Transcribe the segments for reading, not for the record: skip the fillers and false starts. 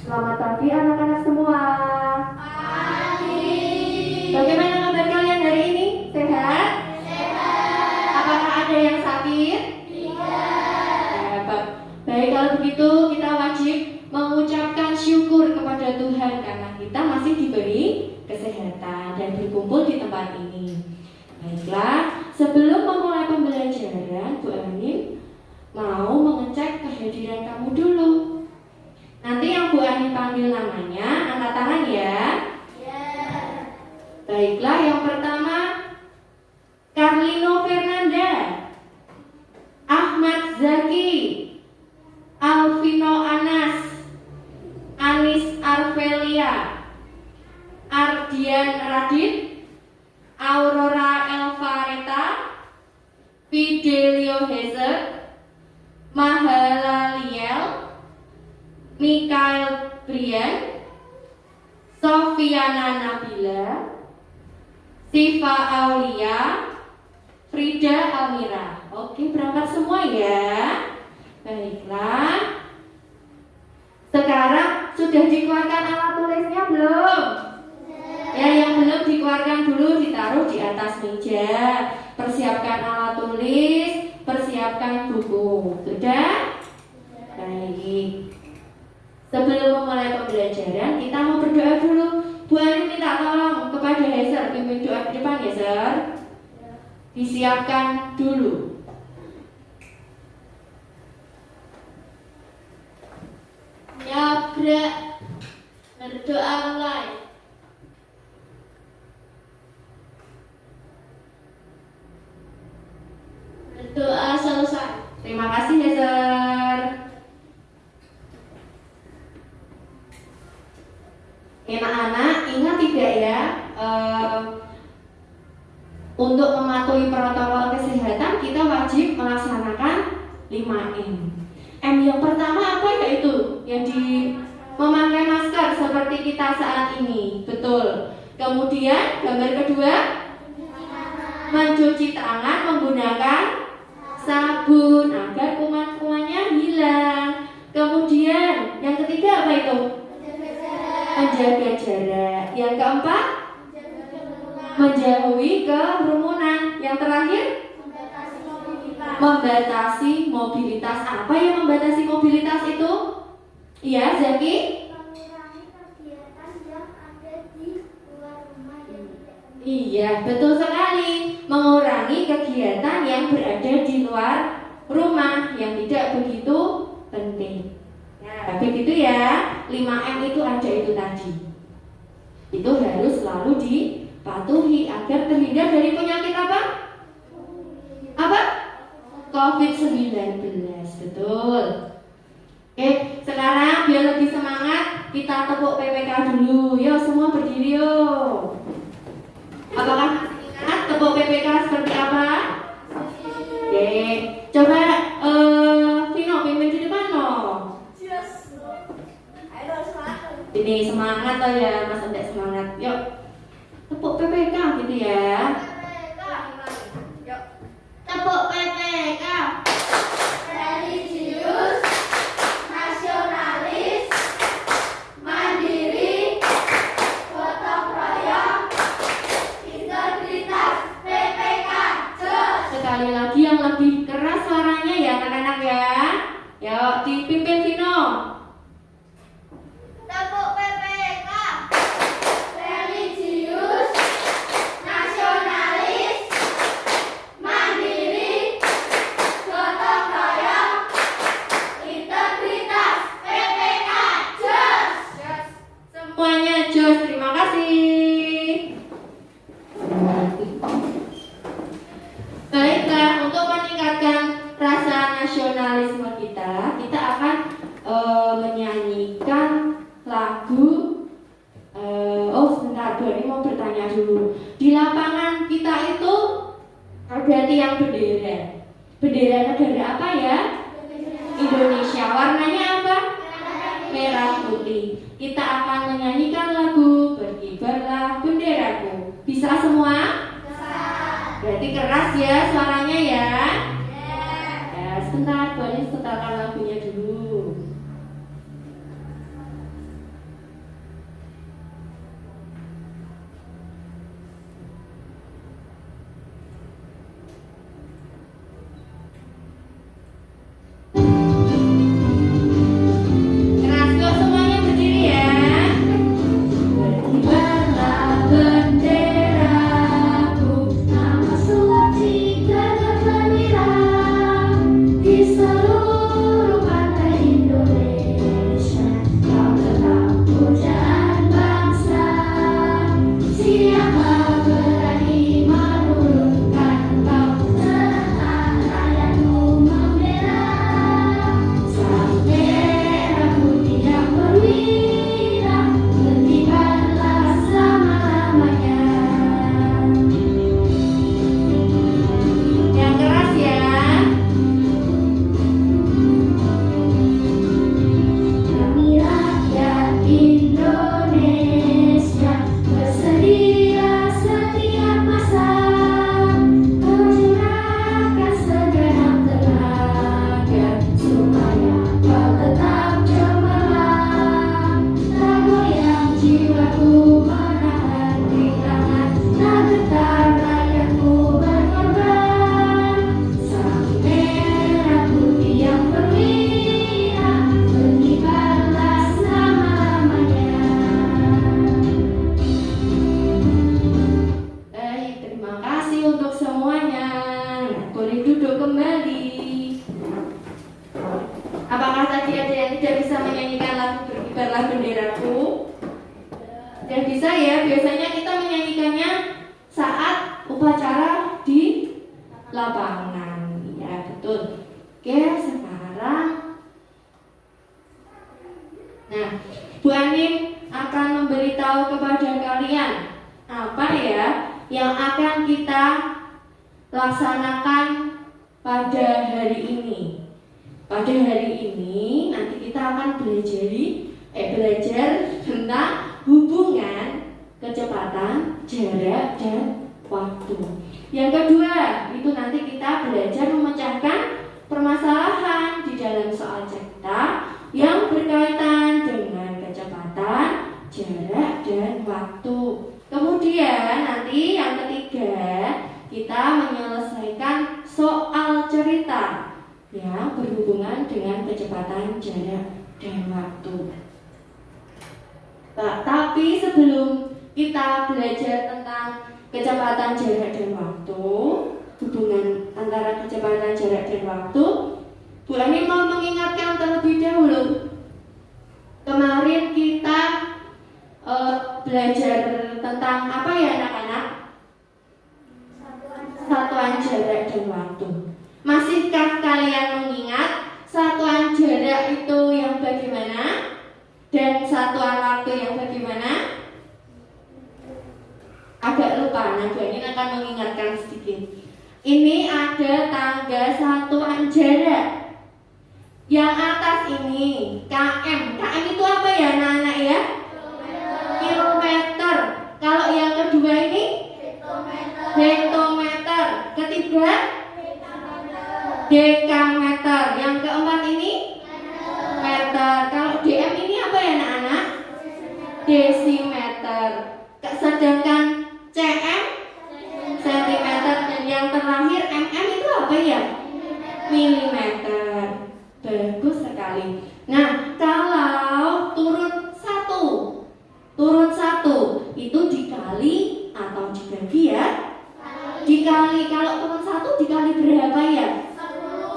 Selamat pagi anak-anak semua. Pagi. Bagaimana kabar kalian hari ini? Sehat? Sehat. Apakah ada yang sakit? Tidak. Baik, kalau begitu kita wajib mengucapkan syukur kepada Tuhan karena kita masih diberi kesehatan dan berkumpul di tempat ini. Baiklah, sebelum memulai pembelajaran, Bu Anin mau mengecek kehadiran kamu dulu. Nanti yang Bu Anin panggil namanya, angkat tangan ya. Baiklah, yang pertama Carlino Fernanda, Ahmad Zaki, Alvino Anas, Anis Arvelia, Ardian Radit, Aurora Elvareta, Fidelio Hezer, Mahala Liel, Mikael Brian, Sofiana Nabila, Siva Aulia, Frida Almira. Oke, berangkat semua ya. Baiklah. Sekarang sudah dikeluarkan alat tulisnya belum? Ya, yang belum dikeluarkan dulu ditaruh di atas meja. Persiapkan alat tulis, persiapkan buku. Sudah? Baik. Sebelum memulai pembelajaran, kita mau berdoa dulu. Bu Anin minta tolong kepada Hezer, pimpin doa di depan Hezer. Disiapkan dulu. Ya, berdoa mulai. Berdoa selesai. Terima kasih Hezer. Anak-anak, ingat tidak ya, untuk mematuhi protokol kesehatan kita wajib melaksanakan 5M. M yang pertama apa yaitu? Memakai masker seperti kita saat ini, betul. Kemudian gambar kedua, mencuci tangan menggunakan sabun agar kuman-kumannya hilang. Kemudian yang ketiga apa itu? Menjaga jarak. Yang keempat, menjauhi kerumunan. Yang terakhir, membatasi mobilitas. Apa yang membatasi mobilitas itu? Iya, Zaki? Mengurangi kegiatan yang ada di luar rumah yang tidak penting. Iya, betul sekali. Mengurangi kegiatan yang berada di luar rumah yang tidak begitu penting. Ya, begitu ya. 5M itu ada itu tadi. Itu harus selalu dipatuhi agar terhindar dari penyakit apa? Apa? COVID-19, betul. Oke, sekarang biar lebih semangat kita tepuk PPK dulu. Yuk semua berdiri yuk. Apakah masih ingat tepuk PPK seperti apa? Oke, coba Vino pimpin di depan no. Ini semangat toh ya, Mas Endek semangat. Yuk, tepuk PPK gitu ya. Tepuk PPK. Religius, nasionalis, mandiri, gotong royong, integritas, PPK. Sekali lagi yang lebih keras suaranya ya anak-anak ya. Yuk, dipimpin Vino. Tepuk PPK. Religius, nasionalis, mandiri, gotong royong, integritas, PPK. Jos. Semuanya jos, terima kasih. Baiklah, untuk meningkatkan rasa nasionalisme kita akan menyanyikan lagu. Sebentar, Bu ini mau bertanya dulu. Di lapangan kita itu ada tiang bendera. Bendera negara apa ya? Indonesia. Warnanya apa? Merah putih. Kita akan menyanyikan lagu Berkibarlah Benderaku. Bisa semua? Berarti keras ya suaranya ya. Ya, sebentar, Bu ini setelkan lagunya dulu. seluruh pantai Indonesia, kau tetap pujaan bangsa. Siapa berani menurunkan kau, serta rakyatmu membela. Sang merah putih yang perwira, berkibarlah selama-lamanya. Yang keras ya. Kami rakyat Indonesia bersedia setiap masa mencurahkan segenap tenaga supaya kau tetap cemerlang. Tak goyang jiwaku menahan rintangan, tak getar rakyatku berkorban. Sang merah putih yang perwira, berkibarlah selama-lamanya. Baik, terima kasih untuk semuanya. Boleh duduk kembali. Apakah tadi ada yang tidak bisa menyanyikan lagu Berkibarlah Benderaku? Dan bisa ya, biasanya kita menyanyikannya saat upacara di lapangan. Ya, betul. Oke, sekarang nah, Bu Anim akan memberitahu kepada kalian apa ya yang akan kita laksanakan pada hari ini. Pada hari ini nanti kita akan belajar tentang hubungan kecepatan, jarak, dan waktu. Yang kedua, itu nanti kita belajar memecahkan permasalahan di dalam soal cerita yang berkaitan dengan kecepatan, jarak, dan waktu. Kemudian nanti yang ketiga, kita menyelesaikan soal cerita yang berhubungan dengan kecepatan, jarak, dan waktu. Tapi sebelum kita belajar tentang kecepatan, jarak, dan waktu, hubungan antara kecepatan, jarak, dan waktu, Bu Ani mau mengingatkan terlebih dahulu. Kemarin kita belajar tentang apa ya anak-anak? Satuan jarak dan waktu. Masihkah kalian mengingat satuan jarak itu yang bagaimana? Dan satuan waktu yang bagaimana? Agak lupa, nah Bu Anin akan mengingatkan sedikit. Ini ada tangga satuan jarak. Yang atas ini km. Km itu apa ya anak-anak ya? Kilometer. Kalau yang kedua ini hektometer. Ketiga dekameter. Yang keempat ini meter. Kalau dm ini apa ya anak-anak? Desimeter. Sedangkan cm sentimeter, dan yang terakhir mm itu apa ya? Milimeter. Bagus sekali. Nah, kalau turun satu itu dikali atau dibagi ya? Dikali. Kalau turun 1 dikali berapa ya?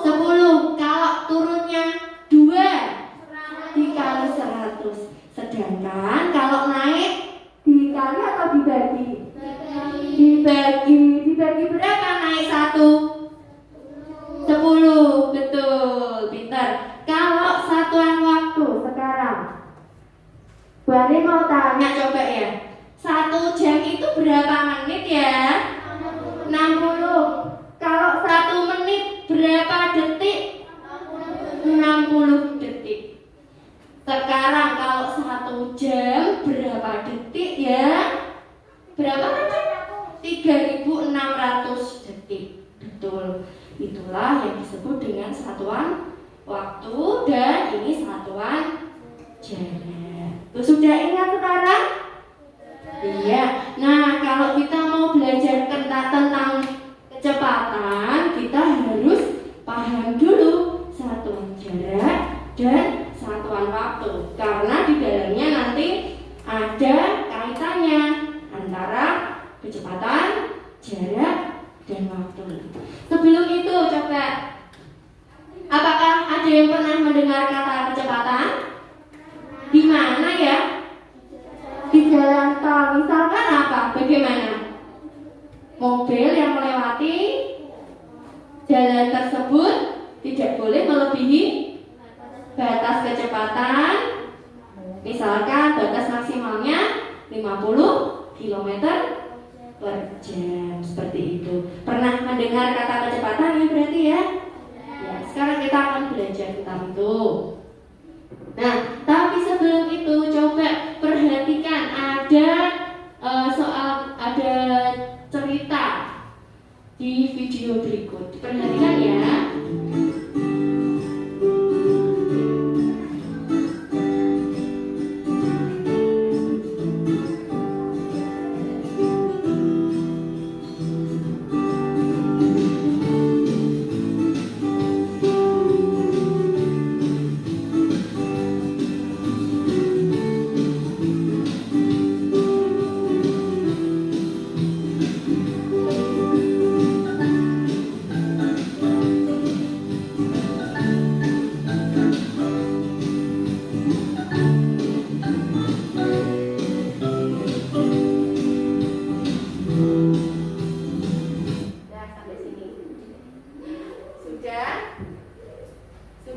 10. Kalau turunnya 2 dikali 100. Sedangkan kalau naik dikali atau dibagi? Dibagi berapa naik 1? 10. Betul, pintar. Kalau satuan waktu sekarang, Bu Ani mau tanya coba ya, 1 jam itu berapa menit ya? 60. Kalau 1 menit berapa detik? 60 detik. Sekarang kalau 1 jam berapa detik ya? Berapa detik? 3600 detik. Betul. Itulah yang disebut dengan satuan waktu, dan ini satuan jarak. Sudah ingat sekarang? Iya. Nah, kalau kita mau belajar tentang kecepatan, kita harus paham dulu satuan jarak dan satuan waktu, karena di dalamnya nanti ada kaitannya antara kecepatan, jarak, dan waktu. Sebelum itu coba, apakah mendengar kata kecepatan? Di mana ya? Di jalan tol. Misalkan apa? Bagaimana? Mobil yang melewati jalan tersebut tidak boleh melebihi batas kecepatan. Misalkan batas maksimalnya 50 km per jam, seperti itu. Pernah mendengar kata kecepatan ya berarti ya? Ya, sekarang kita akan belajar tentang itu. Nah, tapi sebelum itu coba perhatikan ada ada cerita di video berikut. Perhatikan ya.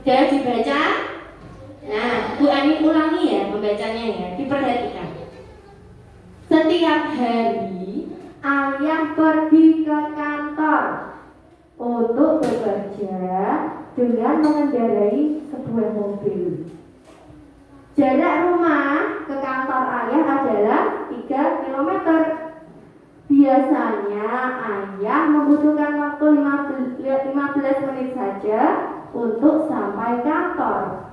Sudah dibaca? Nah, Bu Ani ulangi ya membacanya ya, diperhatikan. Setiap hari ayah pergi ke kantor untuk bekerja dengan mengendarai sebuah mobil. Jarak rumah ke kantor ayah adalah 3 km. Biasanya ayah membutuhkan waktu 15 menit saja untuk sampai kantor.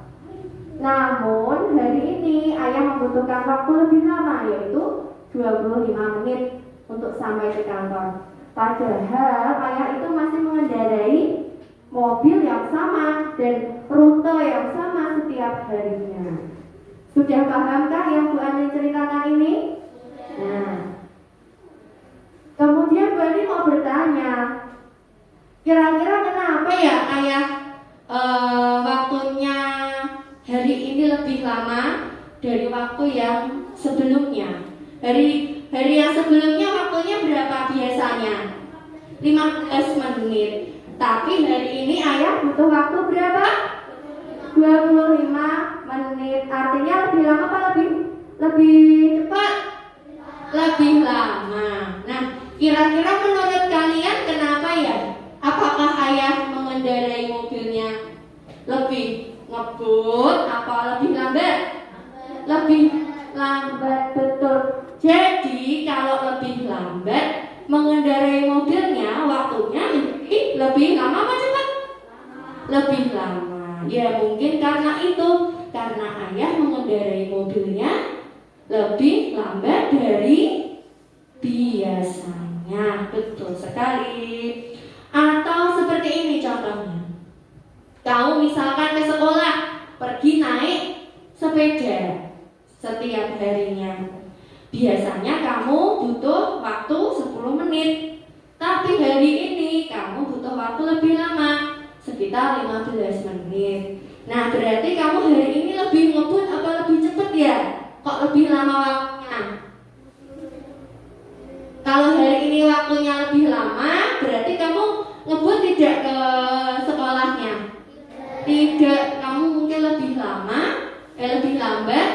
Namun hari ini ayah membutuhkan waktu lebih lama, yaitu 25 menit untuk sampai ke kantor. Padahal ayah itu masih mengendarai mobil yang sama dan rute yang sama setiap harinya. Sudah pahamkah yang Bu Ani ceritakan ini? Nah, kemudian Bu Ani mau bertanya, kira-kira kenapa ya ayah waktunya hari ini lebih lama dari waktu yang sebelumnya? Hari yang sebelumnya waktunya berapa biasanya? 15 menit. Tapi hari ini ayah butuh waktu berapa? 25 menit. Artinya lebih lama apa lebih cepat? Lebih lama. Nah, kira-kira menurut kalian kenapa ya? Apakah ayah mengendarai mobilnya lebih ngebut apa lebih lambat? Lebih lambat, betul. Jadi kalau lebih lambat mengendarai mobilnya, waktunya lebih lama apa cepat? Lebih lama. Ya mungkin karena itu, karena ayah mengendarai mobilnya lebih lambat dari biasanya. Betul sekali. Atau seperti ini contohnya. Kamu misalkan ke sekolah, pergi naik sepeda setiap harinya. Biasanya kamu butuh waktu 10 menit. Tapi hari ini kamu butuh waktu lebih lama, sekitar 15 menit. Nah, berarti kamu hari ini lebih ngebut apa lebih cepat ya? Kok lebih lama waktunya? Kalau hari ini waktunya lebih lama, berarti kamu ngebut tidak ke sekolahnya? Tidak, kamu mungkin lebih lebih lambat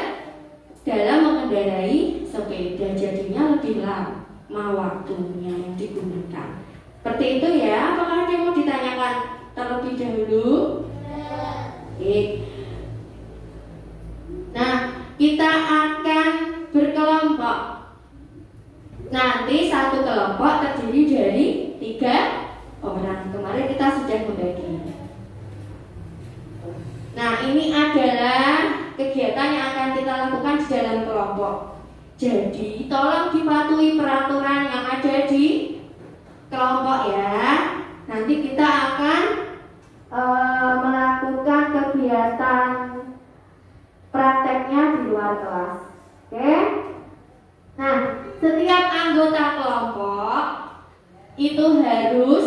dalam mengendarai sepeda, jadinya lebih lama waktunya yang digunakan. Seperti itu ya. Apakah ada yang mau ditanyakan terlebih dahulu? Oke. Nah, kita akan berkelompok. Nanti satu kelompok terdiri dari 3 orang. Kemarin kita sudah membagi. Nah, ini adalah kegiatan yang akan kita lakukan di dalam kelompok. Jadi, tolong dipatuhi peraturan yang ada di kelompok ya. Nanti kita akan melakukan kegiatan prakteknya di luar kelas. Oke? Nah, setiap anggota kelompok itu harus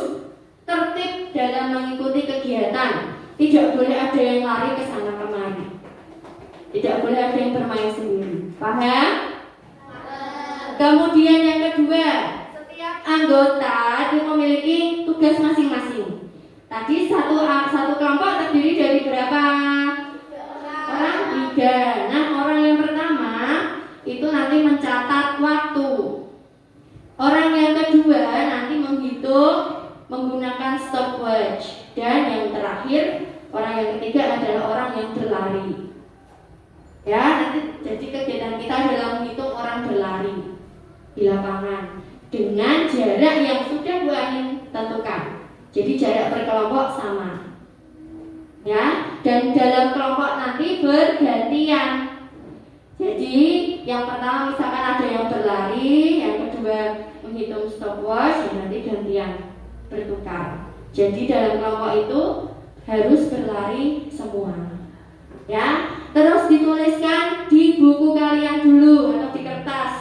tertib dalam mengikuti kegiatan. Tidak boleh ada yang lari ke sana kemari. Tidak boleh ada yang bermain sendiri. Paham? Kemudian yang kedua, setiap anggota itu memiliki tugas masing-masing. Tadi satu kelompok terdiri dari berapa? Orang 3. Nah, orang yang pertama itu nanti mencatat waktu. Orang yang kedua nanti menghitung menggunakan stopwatch. Dan yang terakhir, orang yang ketiga adalah orang yang berlari. Ya, nanti jadi kegiatan kita adalah menghitung orang berlari di lapangan dengan jarak yang sudah Bu Anin tentukan. Jadi jarak per kelompok sama. Ya, dan dalam kelompok nanti bergantian. Jadi yang pertama misalkan ada yang berlari, yang kedua menghitung stopwatch, dan nanti gantian bertukar. Jadi dalam kelompok itu harus berlari semua. Ya, terus dituliskan di buku kalian dulu atau di kertas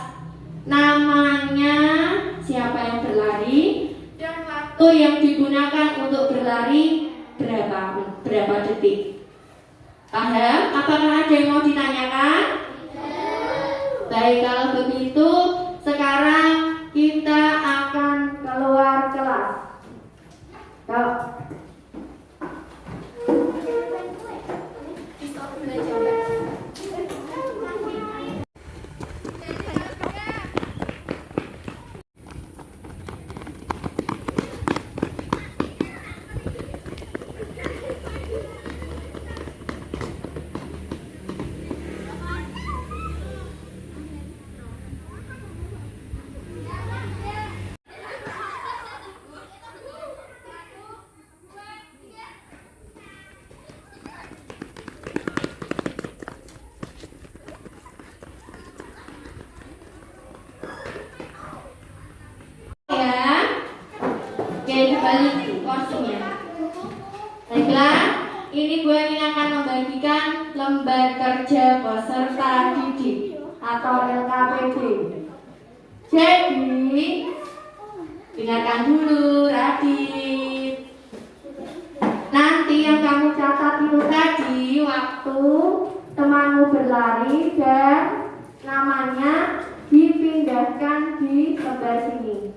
namanya siapa yang berlari dan waktu yang digunakan untuk berlari berapa detik. Paham? Apakah ada yang mau ditanyakan? Baik, kalau begitu sekarang kita akan keluar kelas. Yuk. Kembali porsinya. Baiklah, ini Bu Anin akan membagikan lembar kerja peserta didik atau LKPD. Jadi, dengarkan dulu, Radit. Nanti yang kamu catat itu tadi waktu temanmu berlari dan namanya dipindahkan di lembar sini.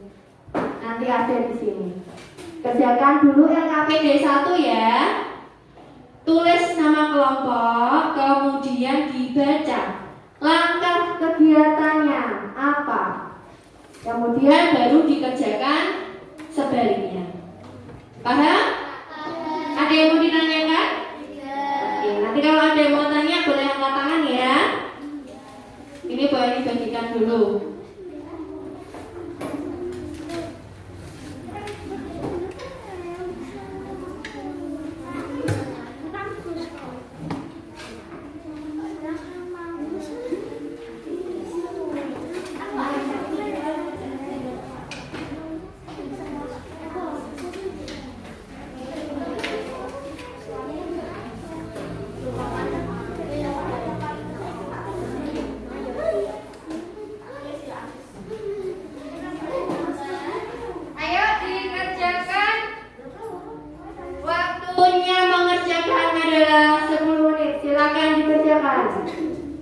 Nanti ada di sini. Kerjakan dulu LKPD 1 ya. Tulis nama kelompok, kemudian dibaca langkah kegiatannya apa. Kemudian baru dikerjakan sebaliknya. Paham? Ada yang mau ditanyakan? Oke, nanti kalau ada yang mau tanya boleh angkat tangan ya. Ini boleh dibagikan dulu.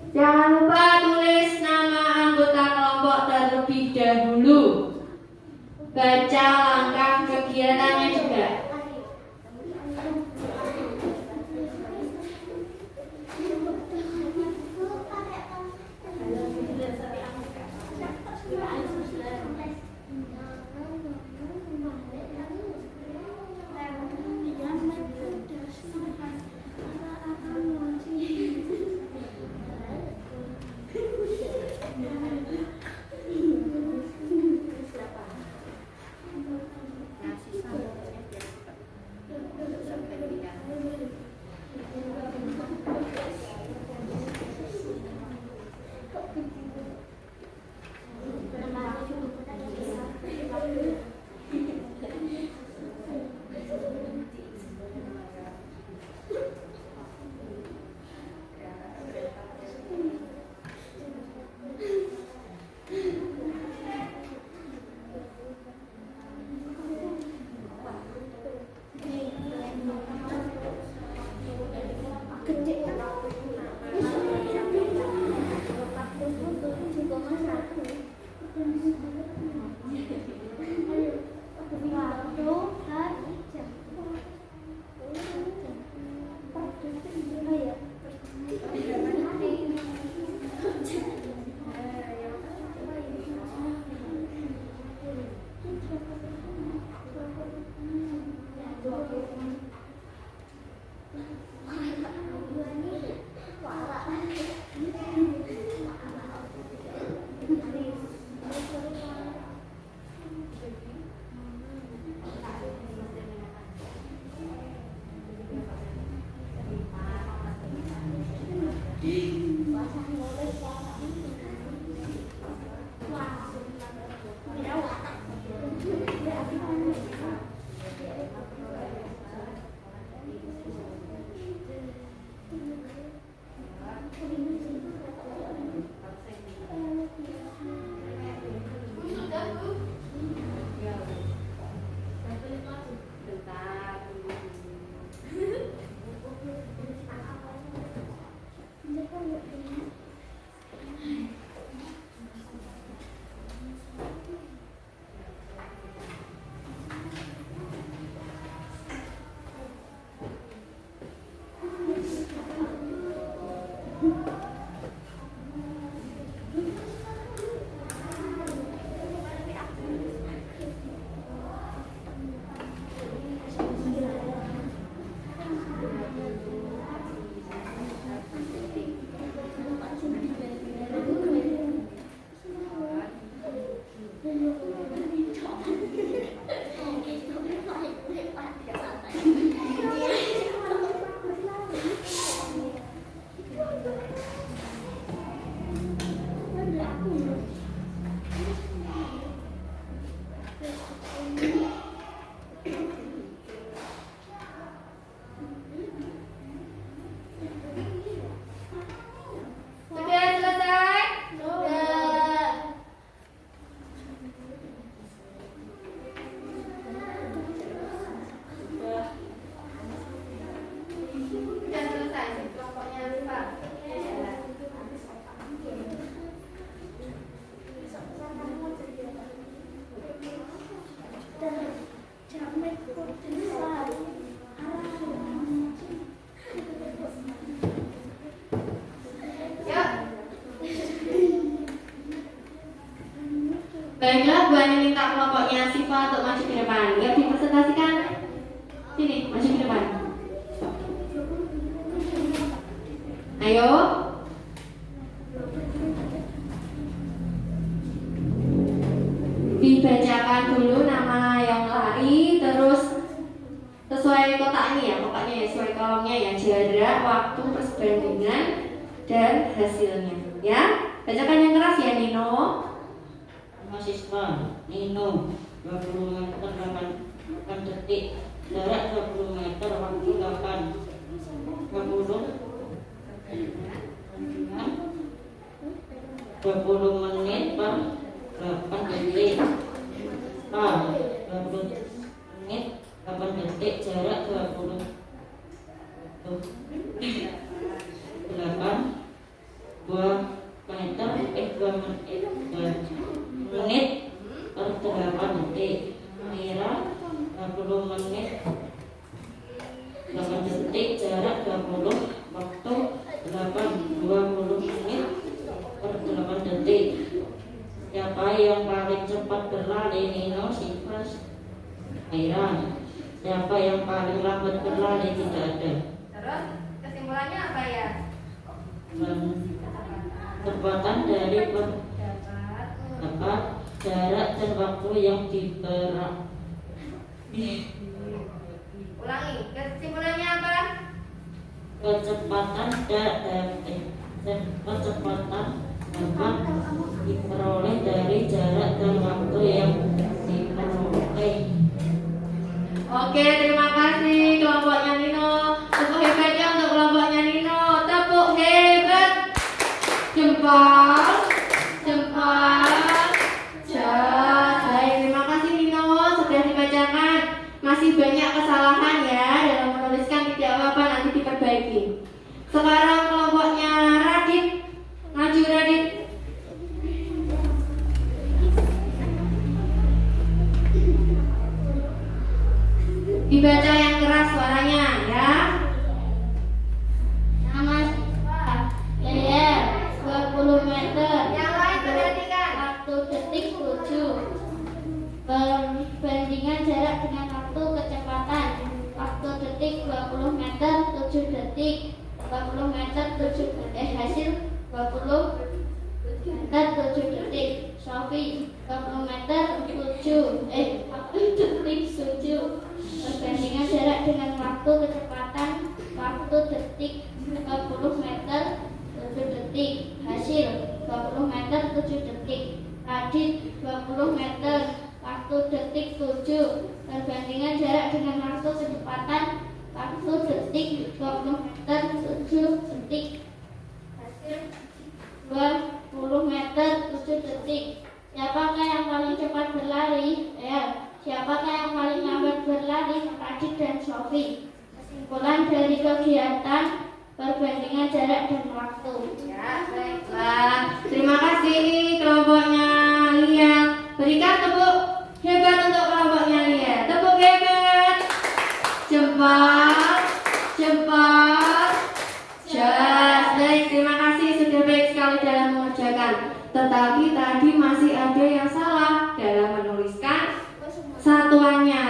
Jangan lupa tulis nama anggota kelompok terlebih dahulu. Baca langkah kegiatannya juga. Baiklah, Bu Ani minta kelompoknya Siva untuk maju ke depan. Yuk dipresentasikan. Sini, maju ke depan. Ayo. Dibacakan dulu nama yang lari, terus sesuai kotak ini ya, kotaknya sesuai kolomnya ya, jarak, waktu, perbandingan, dan hasilnya. Ya, bacakan yang keras ya Nino. Mahasiswa Nino 20 meter 8 detik, jarak 20 meter, waktu 8 20 menit per 8 detik, 20 menit 8 detik, jarak 8 2 meter 2 menit per 8 detik, Mira 20 menit 8 detik, jarak 20, waktu 20 menit per 8 detik. Siapa yang paling cepat berlari? Nino, Siva, Mira. Siapa yang paling lambat berlari? Tidak ada. Terus kesimpulannya apa ya? Kecepatan dari jarak dan waktu yang diberak. Ulangi, kesimpulannya apa? Kecepatan dapat diperoleh dari jarak dan waktu yang diperoleh. Oke, terima kasih kelompoknya Nino. Tepuk hebatnya untuk kelompoknya Nino. Tepuk hebat. Jempol, jempol. Baik, terima kasih Nino sudah dibacakan. Masih banyak kesalahan ya dalam menuliskan, tidak apa-apa, nanti diperbaiki. Sekarang kelompoknya Radit, maju Radit. Dibaca yang keras suaranya ya. Nama siswa Lea 20 meter. Yang lain perhatikan. Waktu detik 7. Perbandingan jarak dengan waktu kecepatan. Waktu detik 20 meter 7 detik. 20 meter 7 detik. Hasil 20 meter 7 detik. Sofi 20 meter 7 waktu detik 7. Perbandingan jarak dengan waktu kecepatan. Waktu detik 20 meter 7 detik. Hasil 20 meter 7 detik. Radit 20 meter. Waktu detik 7. Perbandingan jarak dengan waktu kecepatan. Waktu detik 20 meter 7 detik. Hasil 20 meter 7 detik. Siapakah yang paling cepat berlari? Siapakah yang paling lambat berlari? Radit dan Sofi. Kesimpulan dari kegiatan perbandingan jarak dan waktu. Ya, baiklah. Terima kasih kelompoknya Lia. Berikan tepuk hebat untuk kelompoknya Lia. Tepuk hebat. Jempol, jempol. Baik, terima kasih sudah baik sekali dalam mengerjakan. Tetapi tadi masih ada yang salah dalam menuliskan satuannya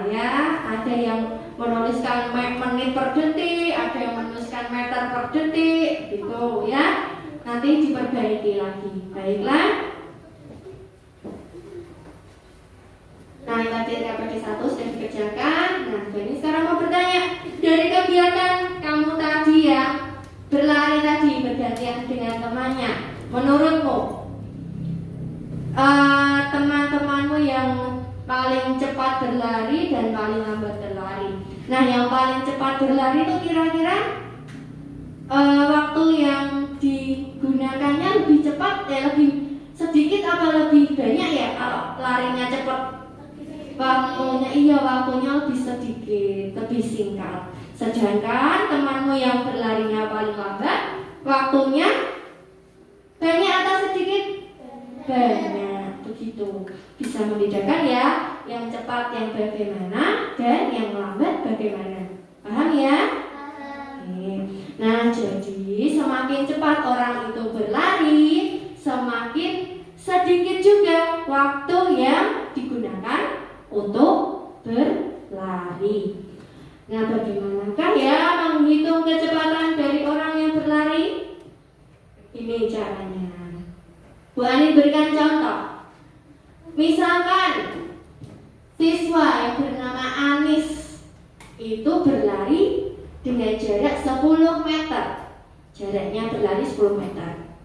ya. Ada yang menuliskan menit per detik, ada yang menuliskan meter per detik gitu ya. Nanti diperbaiki lagi. Baiklah. Nah, yang tadi TPD 1 sudah dikerjakan. Nah, jadi sekarang mau bertanya, dari kegiatan kamu tadi ya, berlari tadi bergantian dengan temannya, menurutmu teman-temanmu yang paling cepat berlari dan paling lambat berlari. Nah, yang paling cepat berlari itu kira-kira waktu yang digunakannya lebih cepat ya, lebih sedikit apa lebih banyak ya? Kalau larinya cepat, waktunya lebih sedikit, lebih singkat. Sedangkan temanmu yang berlarinya paling lambat, waktunya banyak atau sedikit? Banyak, begitu. Bisa membedakan ya, yang cepat yang bagaimana dan yang lambat bagaimana. Paham ya? Oke. Nah, jadi semakin cepat orang itu berlari, semakin sedikit juga waktu Nah, bagaimanakah ya menghitung kecepatan dari orang yang berlari? Ini caranya. Bu Ani berikan contoh. Misalkan siswa yang bernama Anis itu berlari dengan jarak 10 meter. Jaraknya berlari 10 meter.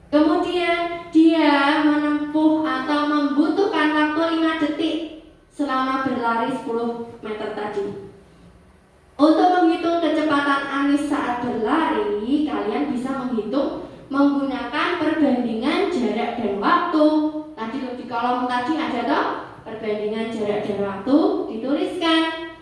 Kemudian dia menempuh atau membutuhkan waktu 5 detik selama berlari 10 meter tadi. Untuk menghitung kecepatan Anis saat berlari, kalian bisa menghitung menggunakan perbandingan jarak dan waktu. Tadi di kolom tadi ada toh perbandingan jarak dan waktu, dituliskan.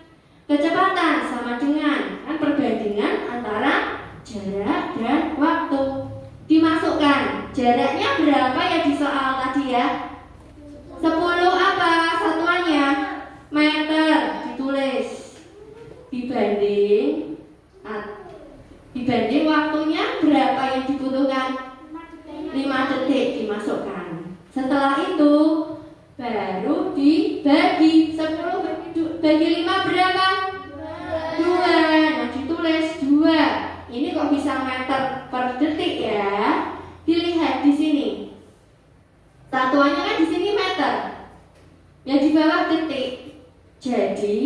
Kecepatan sama dengan kan perbandingan antara jarak dan waktu. Dimasukkan jaraknya berapa ya di soal tadi ya? 10 apa satuannya? Meter, ditulis. Dibanding waktunya berapa yang dibutuhkan? 5 detik, dimasukkan. Setelah itu baru dibagi. 10 bagi 5 berapa? 2. Nah, ditulis 2. Ini kok bisa meter per detik ya? Dilihat di sini. Satuannya kan di sini meter. Yang di bawah detik. Jadi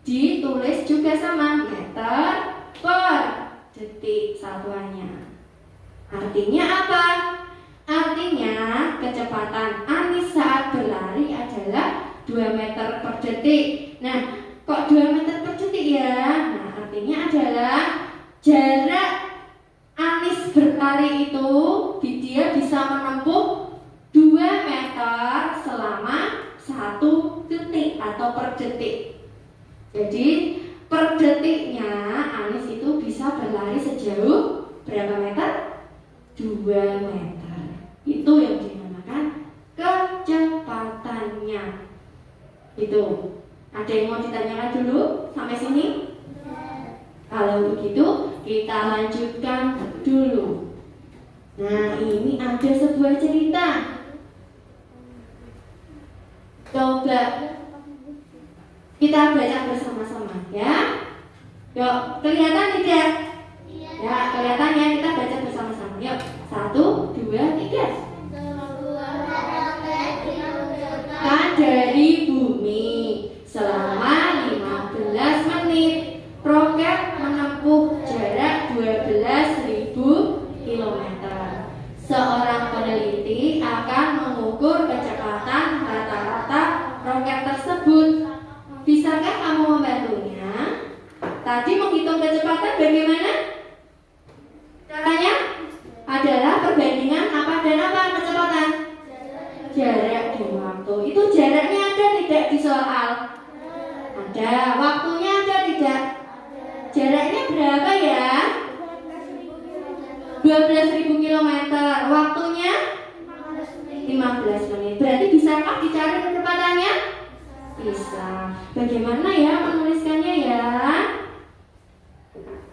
ditulis juga sama meter per detik satuannya. Artinya apa? Artinya kecepatan Anis saat berlari adalah 2 meter per detik. Nah, kok 2 meter per detik ya? Nah, artinya adalah jarak Anis berlari itu dia bisa menempuh 2 meter selama 1 detik atau per detik. Jadi per detiknya Anis itu bisa berlari sejauh berapa meter? 2 meter. Itu yang dinamakan kecepatannya. Itu. Ada yang mau ditanyakan dulu sampai sini? Kalau begitu kita lanjutkan dulu. Nah, ini ada sebuah cerita. Coba kita baca bersama-sama ya. Yuk, kelihatan tidak? Ya, kelihatan ya, kita baca bersama-sama. Yuk, 1, 2, 3. Kan dari bumi selama 15 menit. Roket menempuh jarak 12.000 km. Seorang peneliti akan mengukur kecepatan rata-rata roket tersebut. Bisakah kamu membantunya? Tadi menghitung kecepatan bagaimana? Caranya adalah perbandingan apa dan apa kecepatan? Jarak dan waktu. Itu jaraknya ada tidak di soal? Ada. Waktunya ada tidak? Jaraknya berapa ya? 12.000 km. Waktunya 15 menit. Berarti bisakah dicari kecepatannya? Bisa. Bagaimana ya menuliskannya ya?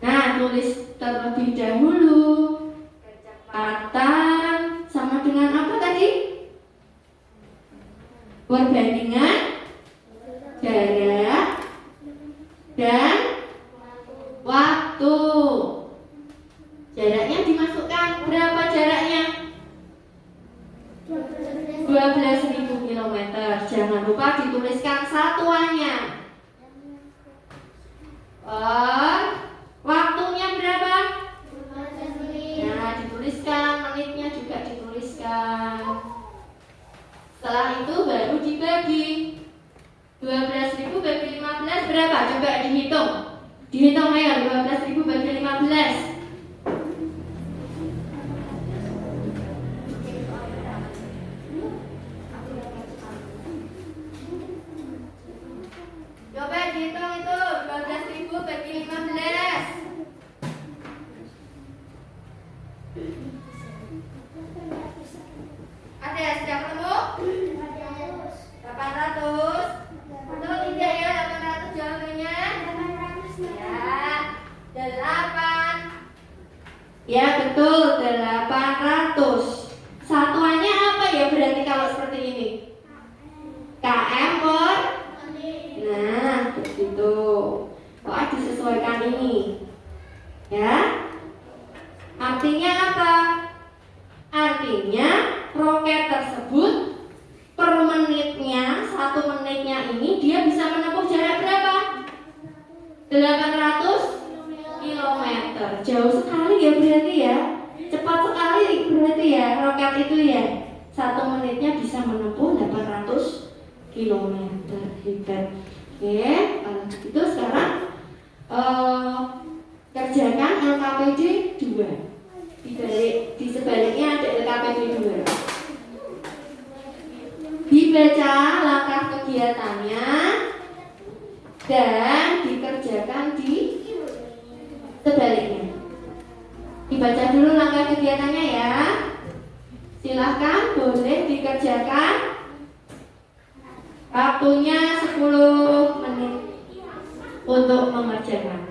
Nah, tulis terlebih dahulu. Kecepatan sama dengan apa tadi? Perbandingan jarak dan waktu. Jaraknya dimasukkan. Berapa jaraknya? 12.000 km. Jangan lupa dituliskan satuannya. Waktunya berapa? Nah, dituliskan. Menitnya juga dituliskan. Setelah itu baru dibagi. 12.000 bagi 15 berapa? Coba dihitung. Dihitung ayo, 12.000 bagi 15. Coba dihitung itu 12.000 bagi 15. Ada sudah ketemu? 800. Betul tidak ya 800 jawabannya? Ya, 8. Ya betul 800. Satuannya apa ya berarti kalau seperti ini? KM per. Nah, begitu. Oh, ada ini. Ya. Artinya apa? Artinya roket tersebut per menitnya, 1 menitnya ini dia bisa menempuh jarak berapa? 800 kilometer. Jauh sekali ya berarti ya. Cepat sekali berarti ya roket itu ya. 1 menitnya bisa menempuh 800 kilometer. Hebat. Oke, kalau begitu sekarang kerjakan LKPD 2. Di sebaliknya ada LKPD 2. Dibaca langkah kegiatannya dan dikerjakan di sebaliknya. Dibaca dulu langkah kegiatannya ya. Silahkan boleh dikerjakan. Waktunya 10 menit untuk mengerjakan.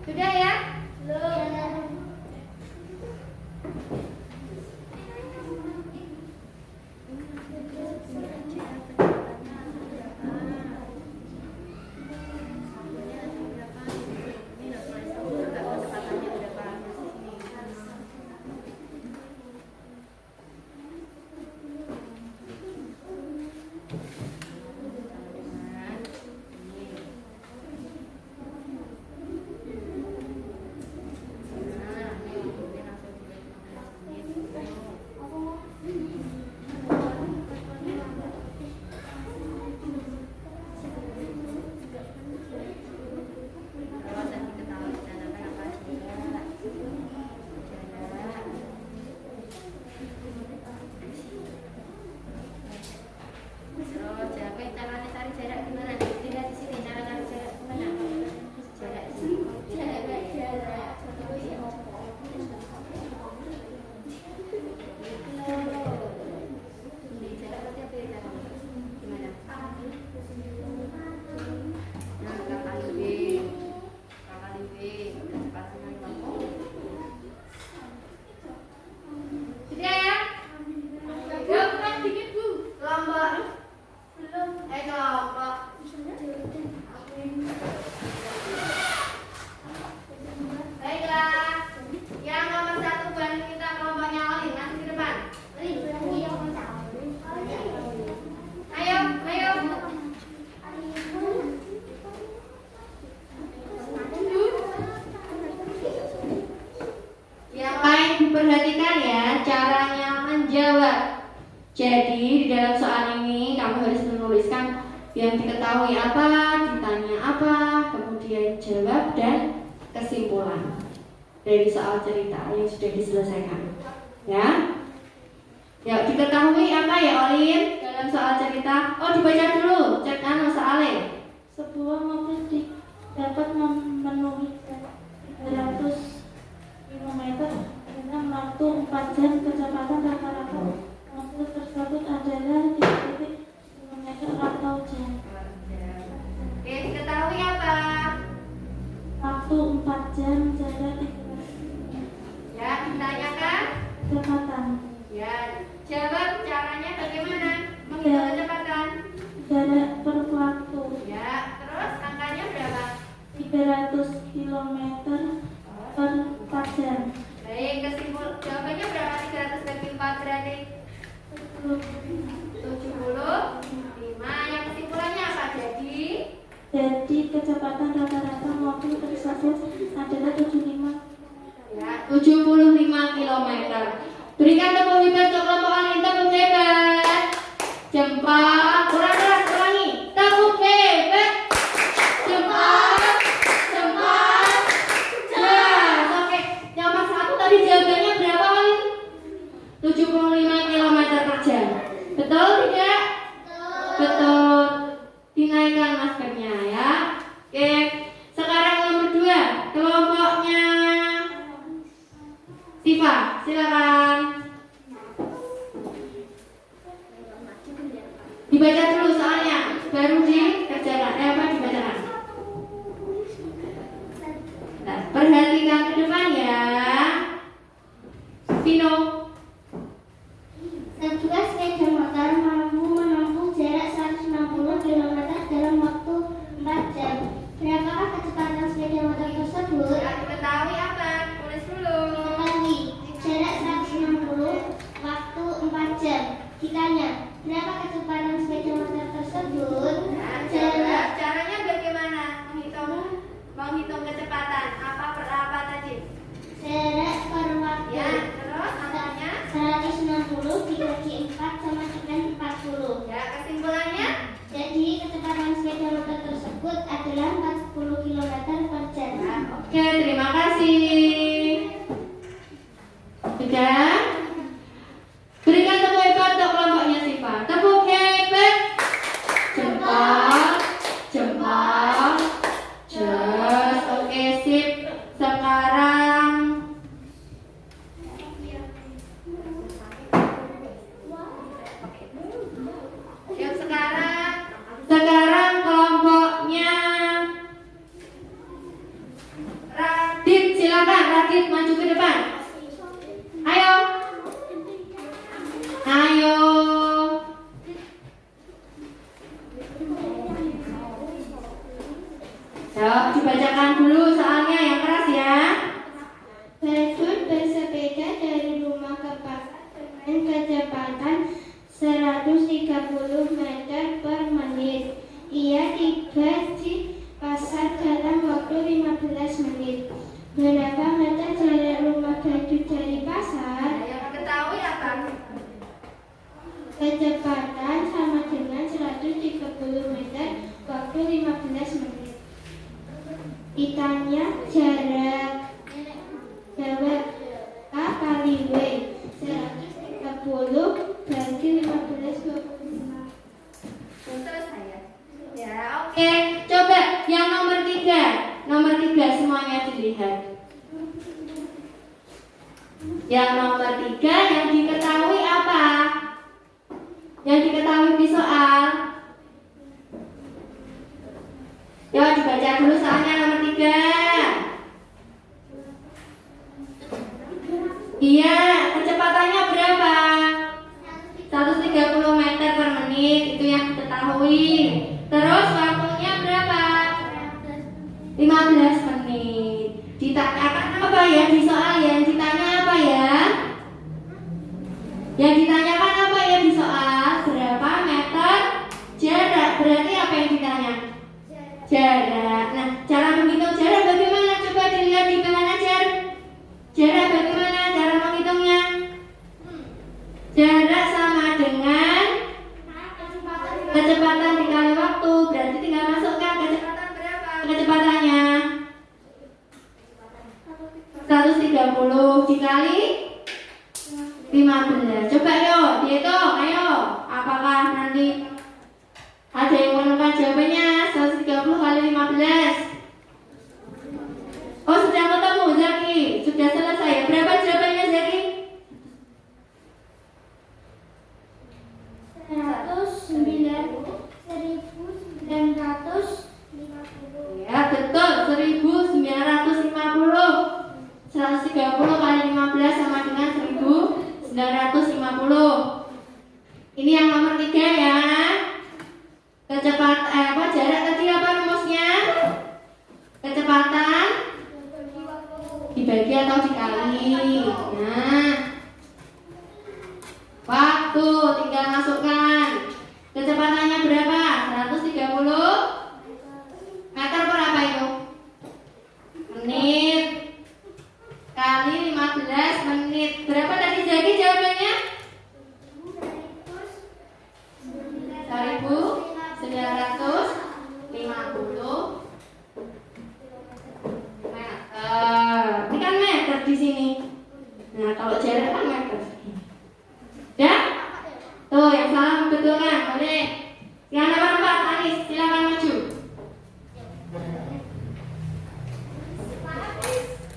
Sudah ya? Perhatikan ya caranya menjawab. Jadi di dalam soal ini kamu harus menuliskan yang diketahui apa, ditanya apa, kemudian jawab dan kesimpulan dari soal cerita yang sudah diselesaikan. Ya, ya diketahui apa ya Olin dalam soal cerita? Oh dibaca dulu, cek soalnya. Sebuah mobil dapat memenuhi 300 km dengan waktu 4 jam. Kecepatan rata-rata mobil tersebut adalah 3 km atau jam. Oke, diketahui apa? Waktu 4 jam, jarak 300 km. Ya, ditanyakan Kecepatan. ya, jawab caranya bagaimana menghitung kecepatan. Jarak per waktu Ya, terus angkanya berapa? 300 km per 4 jam. Baik, jawabannya berapa? 300 bagi 4 berarti 75. Yang kesimpulannya apa? Jadi kecepatan rata-rata mobil tersebut adalah 75. Ya, 75 km. Berikan tepuk hebat untuk kelompok Alin, tepuk hebat. Jempol, ulangi. Tepuk hebat. Jempol. Oke, yang pas satu tadi jawabannya berapa Alin? 75 km per jam. Betul tidak? Betul. Dinaikkan maskernya ya. Oke. Sekarang nomor 2, kelompoknya Siva, silakan. Dibaca dulu soalnya, baru dikerjakan. Dibacakan. Nah, perhatikan ke depan ya. Vino. Sebuah sepeda motor mampu menempuh jarak 160 km dalam waktu 4 jam. Berapakah kecepatan sepeda motor tersebut? Diketahui apa? Tulis dulu. Ketahui, jarak 160, waktu 4 jam. Ditanya, berapa kecepatan sepeda motor tersebut? Jawab. Caranya bagaimana? Menghitung kecepatan. Apa per apa tadi? Jarak per waktu. Ya, terus angkanya kali 90 dibagi 4 sama dengan 40. Ya, kesimpulannya? Jadi kecepatan sepeda motor tersebut adalah 40 km per jam. Oke, terima kasih. Sudah? Berikan tepuk hebat untuk kelompoknya Siva. Tepuk hebat. Jempol, jempol. Just, oke sip. Sekarang sekarang kelompoknya Radit, silakan Radit maju ke depan. Ayo. Ayo. Yuk, dibacakan dulu soalnya yang keras ya. Badut bersepeda dari rumah ke pasar dengan kecepatan 130 meter per menit. Ia tiba di pasar dalam waktu 15 menit. Berapa meter jarak rumah Badut dari pasar? Yang ketahui apa? Kecepatan sama dengan 130 meter waktu 15 menit. Ditanya jarak. Jawab A kali W 130 bagi 15 25. Selesai ya? Ya, oke. Coba yang nomor 3. Nomor 3 semuanya dilihat. Yang nomor 3 yang diketahui apa? Yang diketahui di soal. Yuk dibaca dulu soalnya nomor 3. Iya, kecepatannya berapa? 130 meter per menit, itu yang diketahui. Terus waktunya berapa? 15 menit. Ditanyakan apa ya di soal ya? Ditanya apa ya? Yang ditanyakan apa ya di soal? Berapa meter jarak? Berarti apa yang ditanya? Jarak. Nah, cara menghitung jarak bagaimana? Coba dilihat di bahan ajar. Jarak bagaimana cara menghitungnya? Jarak sama dengan kecepatan dikali waktu. Berarti tinggal masukkan kecepatan berapa? Kecepatannya 130 dikali 15. Coba yuk dihitung, ayo. Apakah nanti ada yang menemukan jawabannya? 130 kali 15. Oh, sudah ketemu Zaki. Sudah selesai. Berapa jawabannya Zaki? 1950. Ya, betul. 1950. 130 kali 15 sama dengan 1950. Ini yang nomor 3 ya. Kecepatan jarak tadi apa rumusnya? Kecepatan dibagi atau dikali. Nah, waktu tinggal masukkan. Kecepatannya berapa? 130 meter per apa itu? Menit kali 15 menit. Berapa tadi jadi jawabannya? 1950 meter. Ini kan meter di sini. Nah, kalau jarak kan meter. Ya? Tuh, yang salah membetulkan. Boleh. Yang nomor 4, Anis, silakan maju.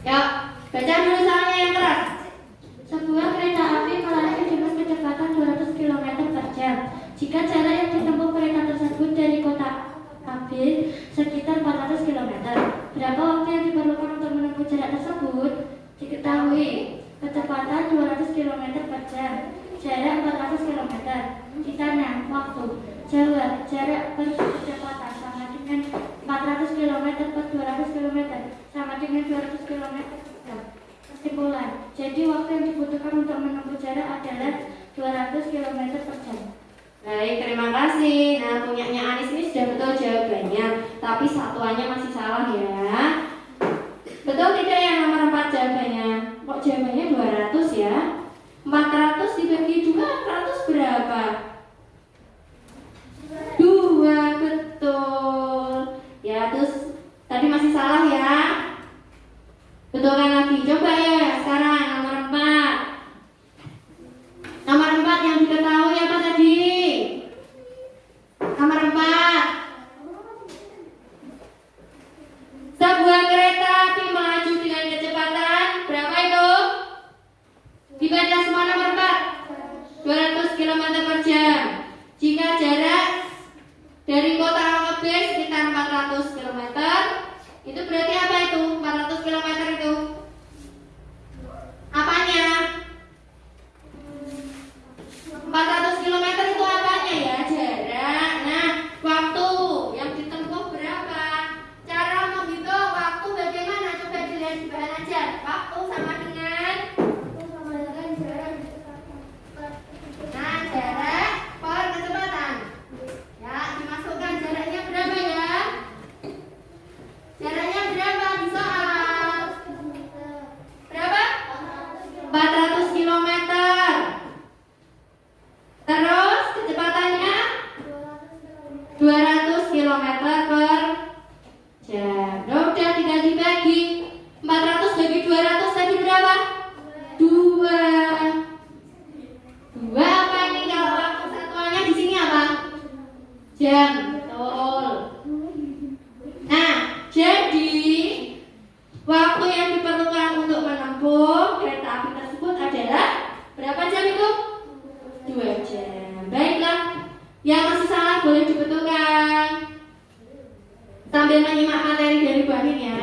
Yuk, baca dulu soalnya yang keras. Sebuah kereta api melaju dengan kecepatan 200 km per jam. Jika jarak yang ditempuh kereta tersebut dari kota api sekitar 400 km, berapa waktu yang diperlukan untuk menempuh jarak tersebut? Diketahui kecepatan 200 km per jam, jarak 400 km. Ditanya waktu. Jawab jarak per kecepatan sama dengan 400 km per 200 km sama dengan 200 km per jam. Kesimpulan, jadi waktu yang dibutuhkan untuk menempuh jarak adalah 200 km per jam. Baik, terima kasih. Nah, punyanya Anis ini sudah betul jawabannya, tapi satuannya masih salah ya. Betul tidak yang nomor 4 jawabannya? Kok jawabannya 200 ya? 400 dibagi 2, 400 berapa? 2, betul. Ya, terus tadi masih salah ya. Betulkan lagi, coba ya sekarang nomor 4. Nomor 4 yang diketahui apa tadi? Nomor 4. Sebuah kereta api melaju dengan kecepatan berapa itu? Dibaca semua nomor 4. 200 km per jam. Jika jarak dari kota A ke B sekitar 400 km, itu berarti apa itu? 400 km itu apanya? 400 km itu apanya ya? Jarak. Nah, waktu yang ditempuh berapa? Cara menghitung waktu bagaimana? Coba dilihat di bahan ajar. Waktu sama dengan jarak per kecepatan. Ya, dimasukkan jaraknya berapa ya? Jaraknya berapa di soal? Berapa? 400 km. Terus kecepatannya 200 km per jam. Udah tinggal dibagi. 400 bagi 200 tadi berapa? 2. 2 apa ini kalau waktu satuannya di sini apa? Jam. Betul. Nah, jadi waktu yang diperlukan untuk menempuh kereta api tersebut adalah berapa jam itu? 2 jam. Baiklah, yang masih salah boleh dibetulkan sambil menyimak materi dari Bu Amin ya.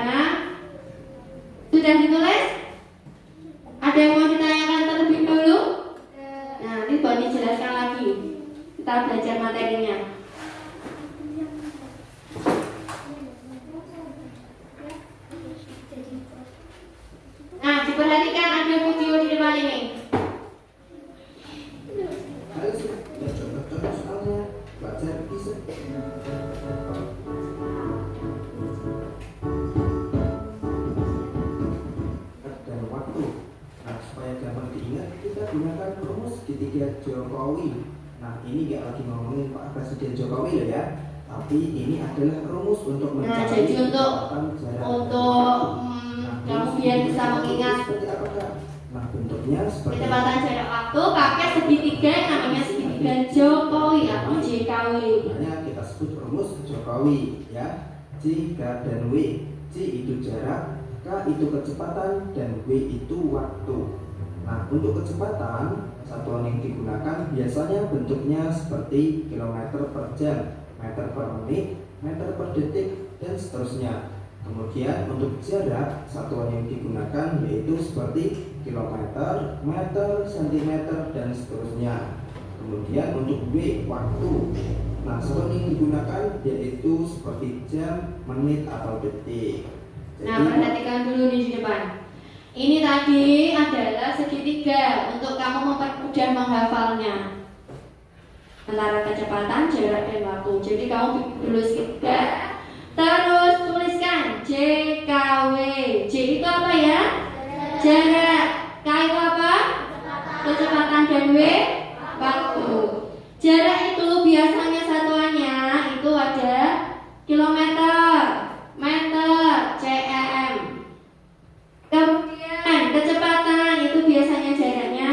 Sudah ditulis? Ada yang mau ditanyakan terlebih dulu? Nah, nanti Bu Amin jelaskan lagi. Kita belajar materinya. Nah, diperhatikan ada video di depan ini. Ayo sudah coba terus soalnya belajar bisa. Dan waktu. Nah, supaya gampang diingat, kita gunakan rumus segitiga Jokowi. Nah, ini nggak lagi ngomongin Pak Presiden Jokowi loh ya, tapi ini adalah rumus untuk Nah, mencari jadi untuk kamu biar bisa mengingat seperti apa Kak? Nah, bentuknya seperti kecepatan jarak waktu pakai segitiga yang namanya segitiga Jokowi atau JKW. Makanya kita sebut rumus Jokowi ya. J, K, dan W. J itu jarak, K itu kecepatan, dan W itu waktu. Nah, untuk kecepatan, satuan yang digunakan biasanya bentuknya seperti kilometer per jam, meter per menit, meter per detik, dan seterusnya. Kemudian untuk jarak, satuan yang digunakan yaitu seperti kilometer, meter, sentimeter, dan seterusnya. Kemudian untuk W, waktu. Nah, satuan yang digunakan yaitu seperti jam, menit, atau detik. Nah, perhatikan dulu di depan. Ini tadi adalah segitiga untuk kamu mempermudah menghafalnya antara kecepatan, jarak, dan waktu. Jadi kamu bikin dulu segitiga, terus tuliskan JKW. J itu apa ya? Jarak. K itu apa? Kecepatan. Dan W waktu. Jarak itu biasanya satuannya itu ada kilometer, meter, cm. Kemudian kecepatan itu biasanya jaraknya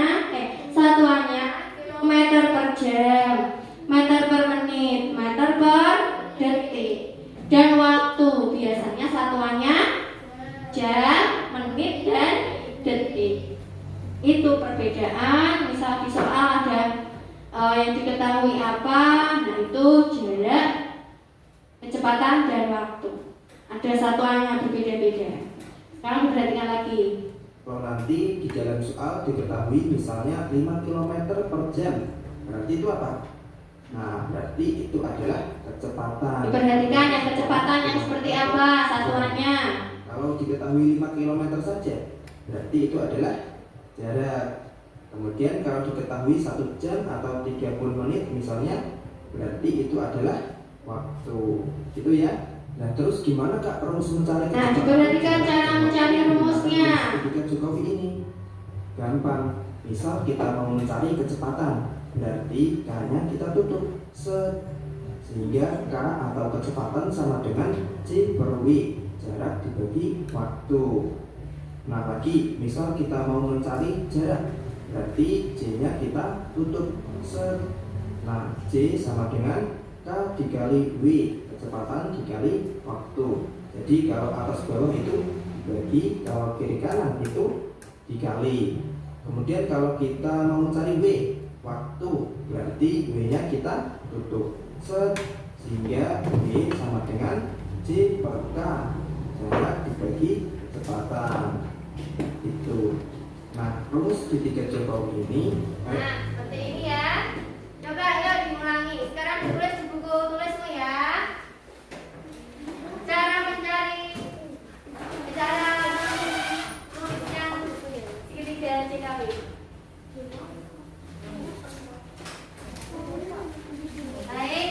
satuannya kilometer per jam, meter per menit, meter per detik. Dan waktu biasanya satuannya jam, menit, dan detik. Itu perbedaan. Misal di soal ada yang diketahui apa, nah itu jarak, kecepatan, dan waktu. Ada satuannya berbeda-beda. Sekarang diperhatikan lagi. Kalau nanti di dalam soal diketahui misalnya 5 km per jam, berarti itu apa? Nah, berarti itu adalah kecepatan. Diperhatikan yang kecepatan yang seperti apa satuannya. Kalau diketahui 5 km saja, berarti itu adalah jarak. Kemudian kalau diketahui 1 jam atau 30 menit misalnya, berarti itu adalah waktu. Itu ya. Nah, terus gimana Kak rumus mencari kecepatan? Nah, diperhatikan cara mencari rumusnya. Ketika Jokowi ini gampang. misal kita mau mencari kecepatan, berarti K-nya kita tutup sehingga K atau kecepatan sama dengan C per W, jarak dibagi waktu. Nah lagi, misal kita mau mencari jarak, berarti J-nya kita tutup Nah J sama dengan K dikali W, kecepatan dikali waktu. Jadi kalau atas bawah itu dibagi, kalau kiri kanan itu dikali. Kemudian kalau kita mau mencari W, waktu, berarti W-nya kita tutup sehingga W sama dengan J per K, jarak dibagi kecepatan. Itu. Nah, rumus segitiga Jokowi ini seperti ini ya. Coba yuk diulangi. Sekarang ditulis di buku tulismu ya. Cara mencari rumus yang segitiga JKW. Baik.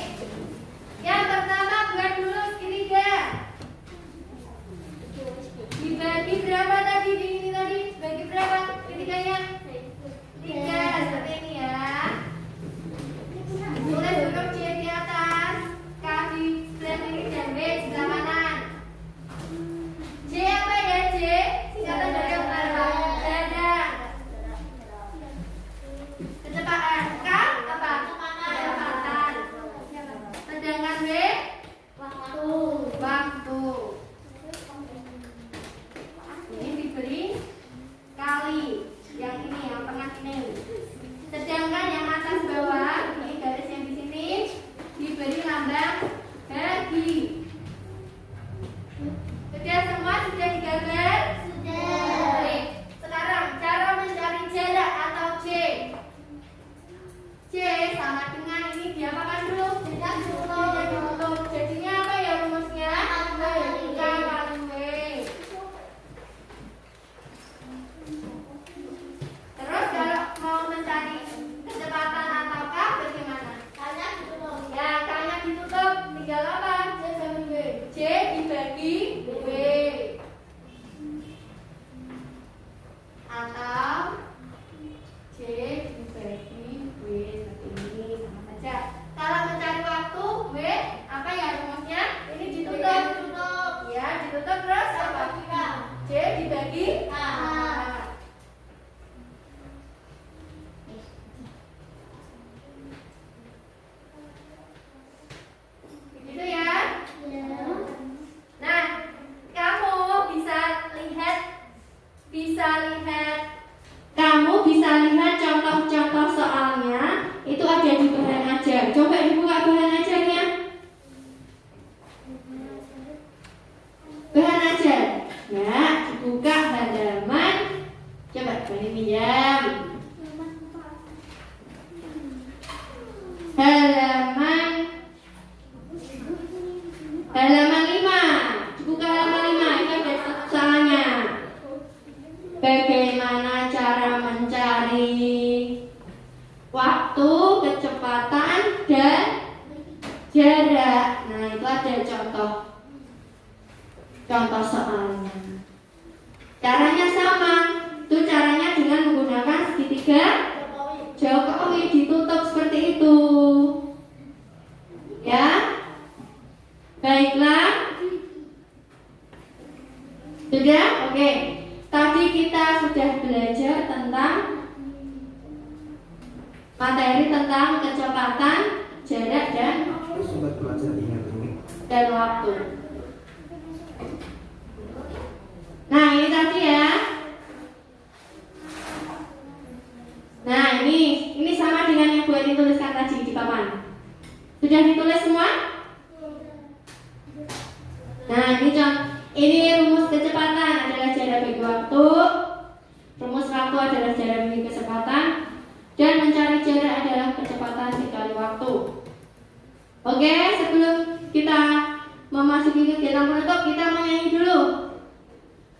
Yang pertama buat dulu segitiga. Dibagi berapa tadi di ini tadi? Bagi berapa segitiganya? 3, seperti ini ya. Tulis huruf C di atas, K di sebelah kiri dan B di sebelah kanan. J apa ya J? Singkatan dari apa? Jarak. Kecepatan. K apa? Kecepatan. Sedangkan B? Waktu. Ini diberi kali yang ini, yang tengah ini. Sedangkan yang atas bawah, ini garis yang di sini diberi lambang bagi. Sudah semua sudah digambar? Sudah. Baik. Sekarang cara mencari jarak atau J. J sama dengan ini diapakan dulu? Ditutup. Jadinya apa ya rumusnya? K kali W. Terus kalau mau mencari kecepatan atau K bagaimana? K-nya ditutup. Ya, K-nya ditutup. Tinggal apa? J sama W. J dibagi W. Atau J dibagi W seperti ini, sama saja. Kalau mencari waktu W, apa ya rumusnya? Ini ditutup. Ya, ditutup terus apa? J dibagi K. Begitu ya? Nah, kamu bisa lihat contoh-contoh soalnya itu ada di bahan ajar. Coba dibuka bahan ajarnya. Bahan ajar. Ya, dibuka halaman. Coba Bani pinjam. Halaman 5. Dibuka halaman 5. Itu ada soalnya. Bagaimana cara mencari waktu, kecepatan, dan jarak. Nah, itu ada contoh soalnya. Caranya sama. Itu caranya dengan menggunakan segitiga Jokowi, ditutup seperti itu. Ya. Baiklah. Sudah? Oke. Tadi kita sudah belajar tentang materi tentang kecepatan, jarak, dan sobat pelajar ingat ini. waktu. Nah, ini tadi ya. Nah, ini sama dengan yang boleh dituliskan tadi di papan. Sudah ditulis semua? Nah, ini rumus kecepatan adalah jarak bagi waktu, rumus waktu adalah jarak bagi kecepatan, dan mencari jarak adalah kecepatan dikali waktu. Oke, sebelum kita memasuki kegiatan penutup, kita menyanyi dulu.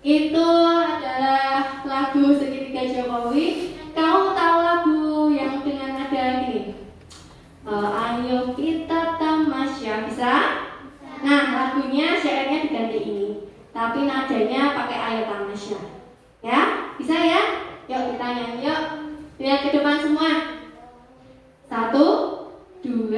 Itu adalah lagu Segitiga Jokowi. Kamu tahu lagu yang dengan nada gini? Ayo kita tamasya, bisa? Nah, lagunya syairnya diganti ini, tapi nadanya pakai ayo tamasya. Ya, bisa ya? Yuk kita nyanyi yuk. depan semua. 1, 2,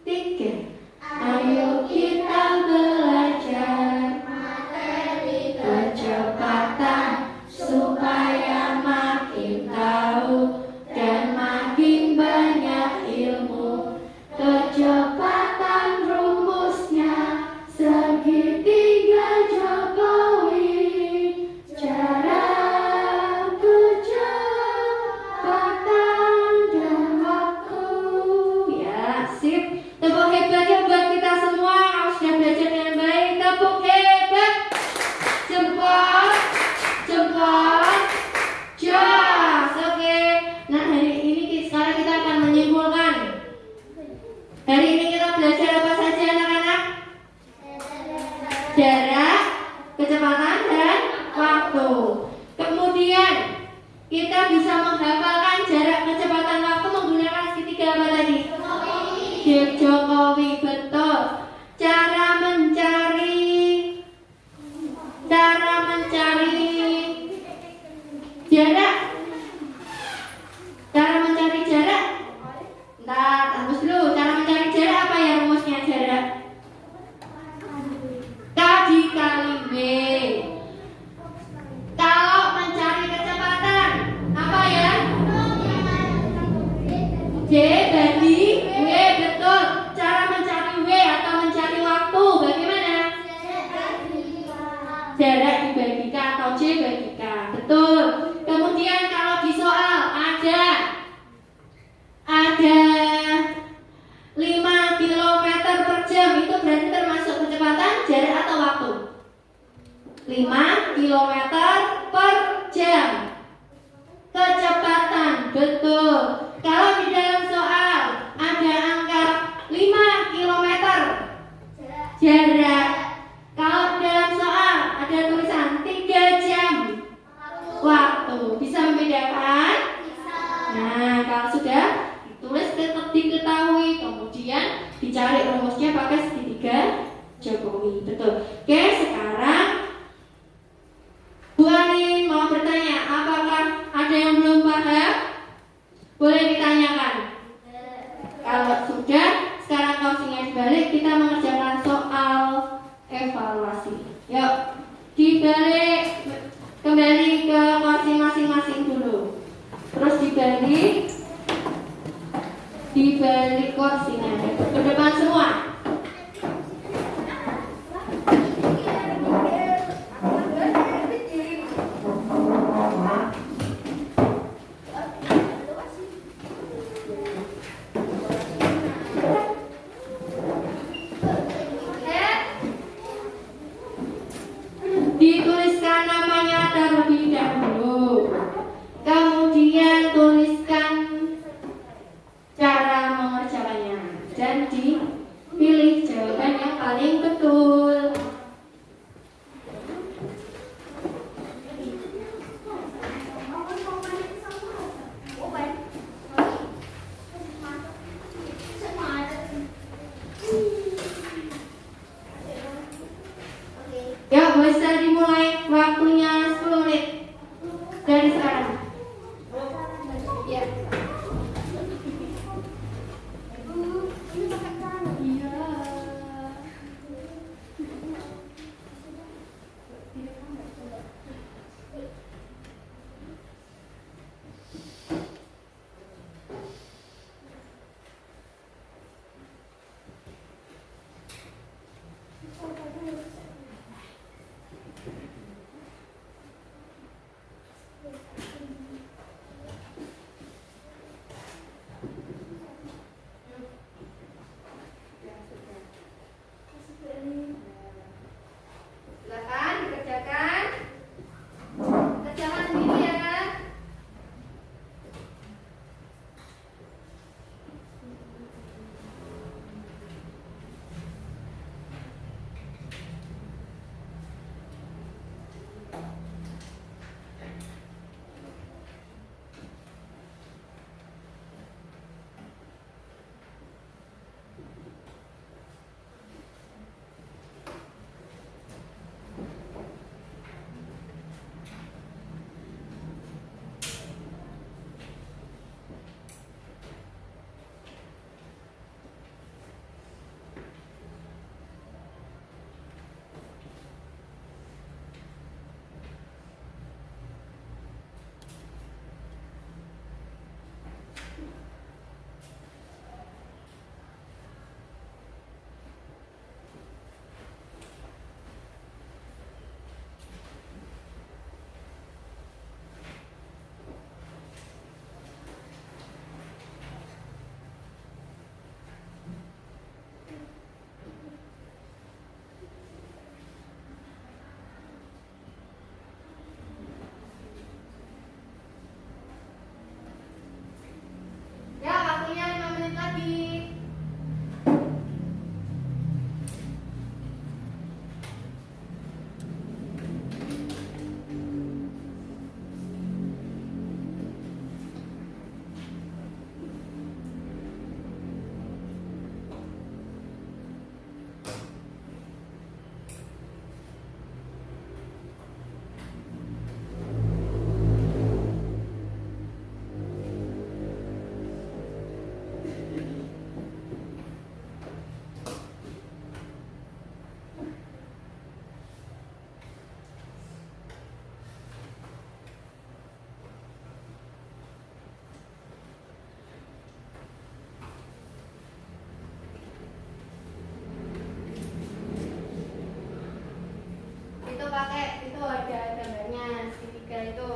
3. Ayo kita belajar materi kecepatan supaya makin tahu dan makin banyak ilmu. Kecepatan rumusnya segitiga Jokowi. Cara kecepatan dan waktu. Ya, sip. Tepuk hebat ya buat kita semua yang sudah belajar dengan baik. Tepuk hebat. Jempol, jempol, jos. Oke. Nah, hari ini sekarang kita akan menyimpulkan. Hari ini kita belajar apa saja anak-anak? Jarak, kecepatan, dan waktu. Kemudian kita bisa menghafalkan jarak, kecepatan, waktu menggunakan segitiga apa tadi? Jokowi, betul. Cara mencari jarak. Cara mencari jarak. Ntar, tunggu dulu. Cara mencari jarak apa ya rumusnya jarak? K dikali W. Kalau mencari kecepatan, apa ya? J bagi W, betul. Cara mencari W atau mencari waktu bagaimana? Jarak dibagi K atau J bagi K, betul. Kemudian kalau di soal ada 5 km per jam, itu berarti termasuk kecepatan, jarak atau waktu? 5 km per jam. Kecepatan, betul. Kalau di dalam soal ada angka 5 km jarak. Kalau di dalam soal ada tulisan 3 jam waktu. Bisa membedakan? Nah, kalau sudah ditulis tetap diketahui, kemudian dicari rumusnya pakai segitiga Jokowi, betul. Oke, sekarang Bu Anin mau bertanya, apakah ada yang belum paham? Boleh ditanyakan. Kalau sudah, sekarang closingnya dibalik, kita mengerjakan soal evaluasi. Yuk, dibalik, kembali ke kursi masing-masing dulu. Terus dibalik kursinya, ke depan semua. Dituliskan namanya terlebih dahulu. Kemudian tuliskan cara mengerjakannya dan dipilih jawaban yang paling betul. Ya, bisa dimulai, waktunya 10 menit dari sekarang. Ya. Silakan dikerjakan. Kerjakan sendiri ya. pakai itu ada gambarnya segitiga itu.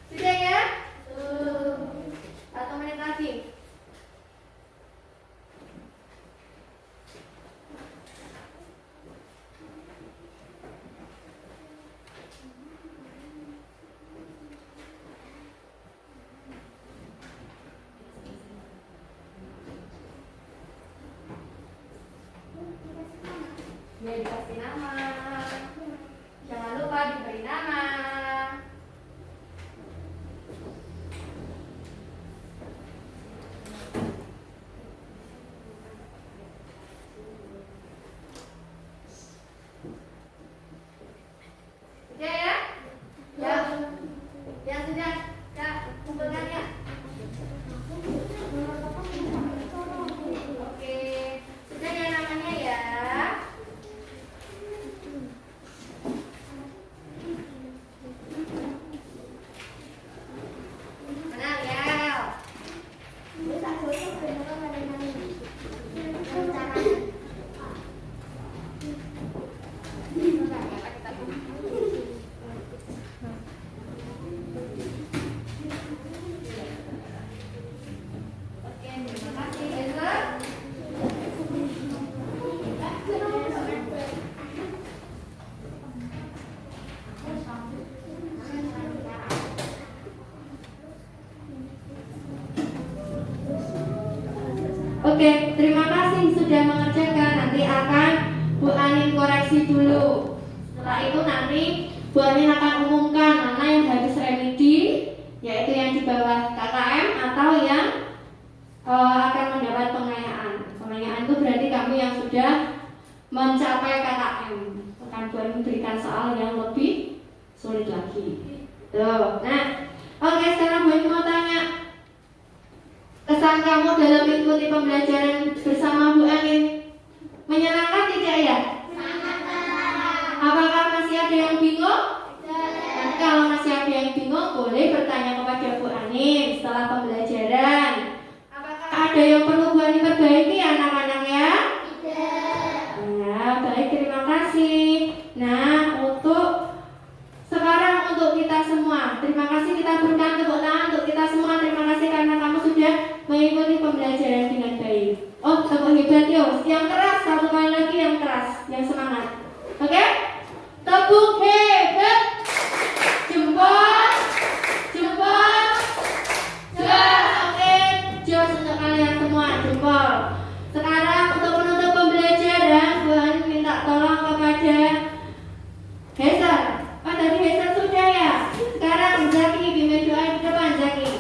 Sudah ya? 1 menit lagi. Ya, dikasih nama. Jangan lupa diberi nama. Sudah ya? Ya. Ya sudah. Ya, kumpulkan ya. Oke. Sudah ya namanya ya. Mana ya? Oke, terima kasih. Ezra. Oke, terima kasih sudah mengerjakan. Nanti akan Bu Anin koreksi dulu. Setelah itu nanti Bu Anin akan umumkan mana yang habis remedi, yaitu yang di bawah KKM atau yang akan mendapat pengayaan. Pengayaan itu berarti kamu yang sudah mencapai KKM. Akan Bu Anin berikan soal yang lebih sulit lagi. Tuh, nah, oke sekarang Bu Anin mau tanya. Kesan kamu dalam mengikuti pembelajaran bersama Bu Anin menyenangkan tidak ya? Apakah masih ada yang bingung? Nanti kalau masih ada yang bingung boleh bertanya kepada Bu Anin setelah pembelajaran. Apakah ada yang perlu Bu Anin perbaiki anak-anak ya? Ya, baik, terima kasih. Nah, sekarang untuk kita semua, terima kasih, kita berikan tepuk tangan untuk kita semua. Terima kasih karena kamu sudah mengikuti pembelajaran dengan baik. Oh, tepuk hebat yo. Yang keras, satu kali lagi yang keras, yang semangat. Oke? Tepuk hebat. Jempol. Jempol. Jos, oke. Jos untuk kalian semua, jempol. Sekarang untuk penutup pembelajaran, Bu Anin minta tolong kepada Hesan. Oh, tadi Hesan sudah ya. Sekarang Zaki, bimbing doa di depan Zaki.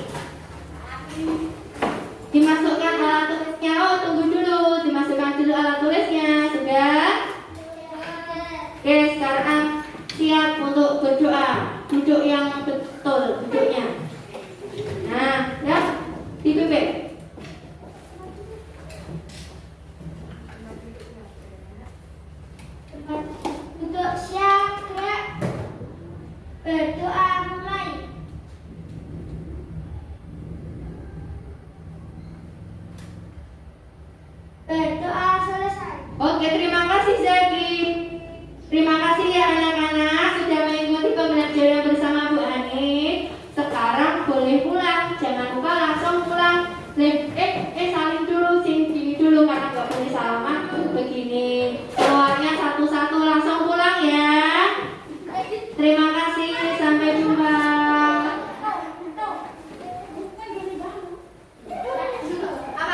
Dimasukkan alat tulisnya. Oh, tunggu dulu. Dimasukkan dulu alat tulisnya. Sudah? Oke, sekarang siap untuk berdoa. Duduk yang betul duduknya. Nah, ya, dipimpin. Terima kasih ya anak-anak sudah mengikuti pembelajaran bersama Bu Ani. Sekarang boleh pulang, jangan lupa langsung pulang.